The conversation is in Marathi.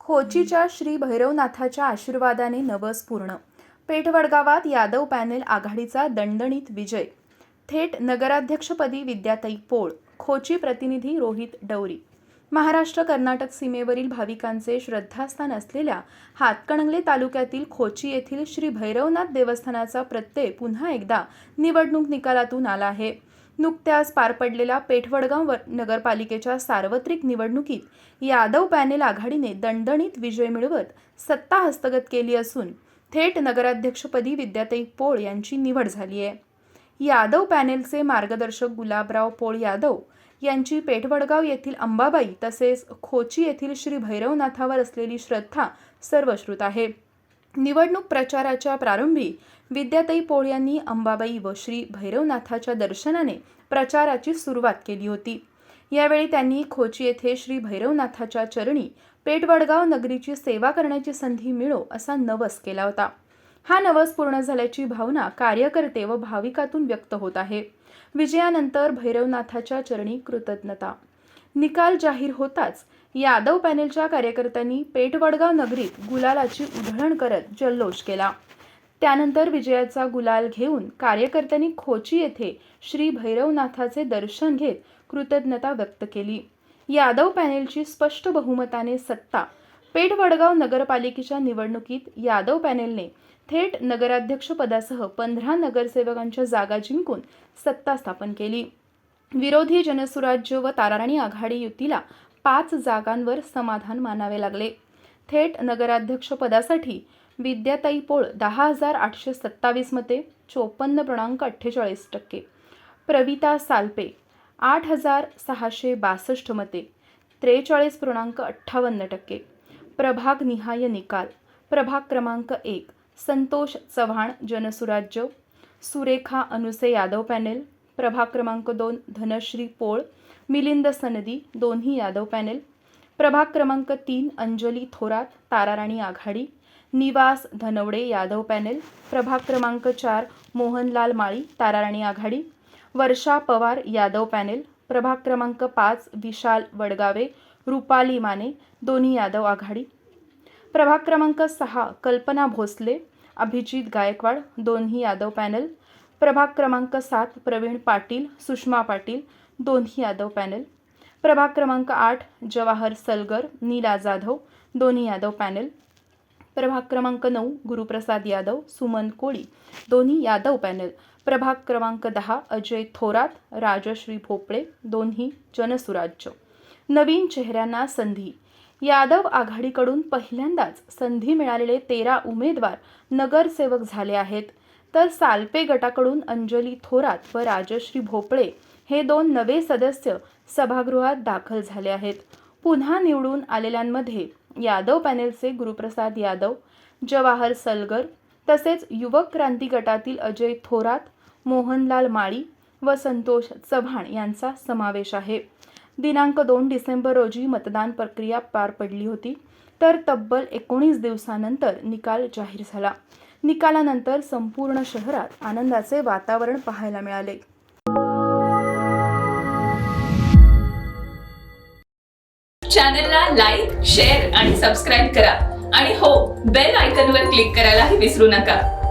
खोचीच्या श्री भैरवनाथाच्या आशीर्वादाने नवस पूर्ण. पेठवडगावात यादव पॅनेल आघाडीचा दणदणीत विजय. थेट नगराध्यक्षपदी विद्याताई पोळ. खोची प्रतिनिधी रोहित डवरी. महाराष्ट्र कर्नाटक सीमेवरील भाविकांचे श्रद्धास्थान असलेल्या हातकणंगले तालुक्यातील खोची येथील श्री भैरवनाथ देवस्थानाचा प्रत्यय पुन्हा एकदा निवडणूक निकालातून आला आहे. नुकत्याच पार पडलेल्या पेठवडगाव नगरपालिकेच्या सार्वत्रिक निवडणुकीत यादव पॅनेल आघाडीने दणदणीत विजय मिळवत सत्ता हस्तगत केली असून थेट नगराध्यक्षपदी विद्याताई पोळ यांची निवड झाली आहे. यादव पॅनेलचे मार्गदर्शक गुलाबराव पोळ यादव यांची पेठवडगाव येथील अंबाबाई तसेच खोची येथील श्री भैरवनाथावर असलेली श्रद्धा सर्वश्रुत आहे. निवडणूक प्रचाराच्या प्रारंभी विद्याताई पोळ यांनी अंबाबाई व श्री भैरवनाथाच्या दर्शनाने प्रचाराची सुरुवात केली होती. यावेळी त्यांनी खोची येथे श्री भैरवनाथाच्या चरणी पेठवडगाव नगरीची सेवा करण्याची संधी मिळो असा नवस केला होता. हा नवस पूर्ण झाल्याची भावना कार्यकर्ते व भाविकातून व्यक्त होत आहे. विजयानंतर भैरवनाथाच्या चरणी कृतज्ञता. निकाल जाहीर होताच यादव पॅनेलच्या कार्यकर्त्यांनी पेठवडगाव नगरीत गुलालाची उधळण करत जल्लोष केला. त्यानंतर विजयाचा गुलाल घेऊन कार्यकर्त्यांनी खोची येथे श्री भैरवनाथाचे दर्शन घेत कृतज्ञता व्यक्त केली. यादव पॅनेलची स्पष्ट बहुमताने सत्ता. पेठवडगाव नगरपालिकेच्या निवडणुकीत यादव पॅनेलने थेट नगराध्यक्षपदासह 15 नगरसेवकांच्या जागा जिंकून सत्ता स्थापन केली. विरोधी जनसुराज्य व ताराराणी आघाडी युतीला 5 जागांवर समाधान मानावे लागले. थेट नगराध्यक्षपदासाठी विद्याताई पोळ 10,827 मते 54.48%, प्रविता सालपे 8,662 मते 43.58%. प्रभाग निहाय निकाल. प्रभाग क्रमांक 1 संतोष चव्हाण जनसुराज्य, सुरेखा अनुसे यादव पॅनेल. प्रभाग क्रमांक 2 धनश्री पोळ, मिलिंद सनदी दोन्ही यादव पॅनेल. प्रभाग क्रमांक 3 अंजली थोरात ताराराणी आघाडी, निवास धनवडे यादव पॅनेल. प्रभाग क्रमांक 4 मोहनलाल माळी ताराराणी आघाडी, वर्षा पवार यादव पॅनेल. प्रभाग क्रमांक 5 विशाल वडगावे रुपाली माने दोन्ही यादव आघाडी. प्रभाग क्रमांक 6 कल्पना भोसले अभिजित गायकवाड दोन्ही यादव पॅनेल. प्रभाग क्रमांक 7 प्रवीण पाटील सुषमा पाटील दोन्ही यादव पॅनेल. प्रभाग क्रमांक 8 जवाहर सलगर नीला जाधव दोन्ही यादव पॅनेल. प्रभाग क्रमांक 9 गुरुप्रसाद यादव सुमन कोळी दोन्ही यादव पॅनेल. प्रभाग क्रमांक 10 अजय थोरात राजश्री भोपळे दोन्ही जनसुराज्य. नवीन चेहऱ्यांना संधी. यादव आघाडीकडून पहिल्यांदाच संधी मिळालेले 13 उमेदवार नगरसेवक झाले आहेत. तर सालपे गटाकडून अंजली थोरात व राजश्री भोपळे हे 2 नवे सदस्य सभागृहात दाखल झाले आहेत. पुन्हा निवडून आलेल्यांमध्ये यादव पॅनेलचे गुरुप्रसाद यादव, जवाहर सलगर तसेच युवक क्रांती गटातील अजय थोरात, मोहनलाल माळी व संतोष चव्हाण यांचा समावेश आहे. दिनांक 2 डिसेंबर रोजी मतदान प्रक्रिया पार पडली होती. तर तब्बल 19 दिवसानंतर निकाल जाहीर झाला. निकालानंतर संपूर्ण शहरात आनंदाचे वातावरण पाहायला मिळाले. चॅनलला लाईक, शेअर आणि सबस्क्राईब करा आणि हो बेल आयकॉनवर क्लिक करायलाही विसरू नका.